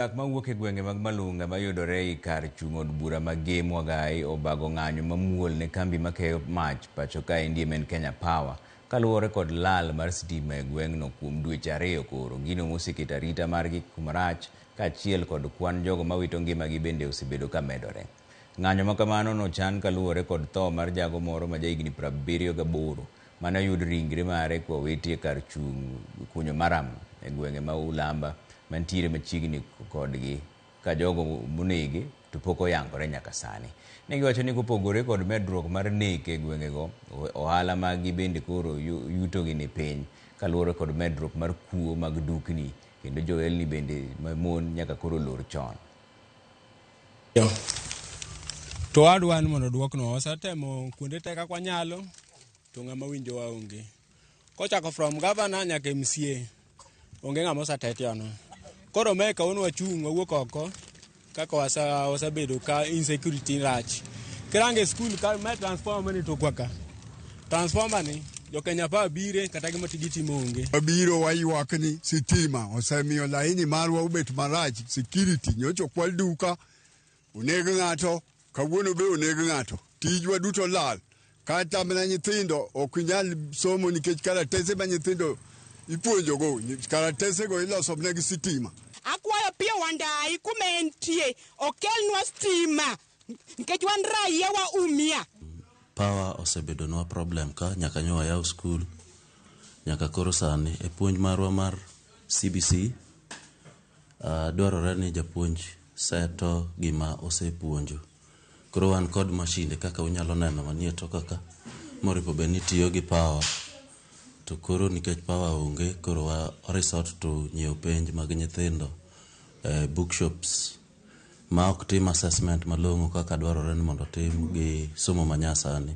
Dak mawuok e gwenge mag Malunga mayudore kar chung' od bura mag Mwagai obago ng'anyo mamuol ne kambi makeyo mach pacho ka endi men Kenya Power kaluwore kod lal mar stima e gweng'no kuom dweche 2 koro. Gino moseketo arita margi kumarach kaachiel kod kwan jogo mawito ngimagi bende osebedo ka medore. Ng'anyo makamano nochan kaluwore kod tho mar jago moro ma jahigni 78 mane oyud ringre mare kowiti e kar chung' kunyo maram e gwenge ma Ulamba mantiere machiegni kodgi ka jogo monege to pok oyangore nyaka sani. Negiwacho ni kopogore kod medruok mar nek e gwengego, ohala maggi bende koro yutogi ni piny kaluwore kod medruok mar kuo mag dukni kendo joelni bende mamon nyaka koro lor chon. To adwan mondo duokno wasetemo kuonde te kaka wanyalo to ng'ama winjo waonge. Kochako from governor nyaka MCA onge ng'ama osatetiono. Koro me kawono wachung' wawuok oko kaka wasabedo ka insecurity rach. Kirange school ka me transformer ni to kwaka. Transformer ni jo Kenya Power bire kata gima timo onge. Wabiro waywak ni sitima osemiyo laini marwa ubet marach, security nyocho kwal duka oneg ng'ato kawuono be oneg ng'ato. Tijwa duto lal. Kata mana nyithindo ok nyal somo nikech karatese ma nyithindo ipuonjogo, karatese go iloso negi sitima. Akwayo pio Wandai kumentie okelnwa stima nikech wan raia wa umia. Power osebedonwa problem ka nyaka nyowa yaw school nyaka koro sani e puonj marwa mar CBC dwarore ni japuonj seto gima osepuonjo. Koro wan kod mashinde kaka unyalo neno manie to kaka moripo be ni tiyo gi power. To koro nikech power onge koro wa resort to nyiew penj mag nyithindo bookshops ma ok tim assessment malong'o kaka dwarore ni mondo tim gi somo manyasani.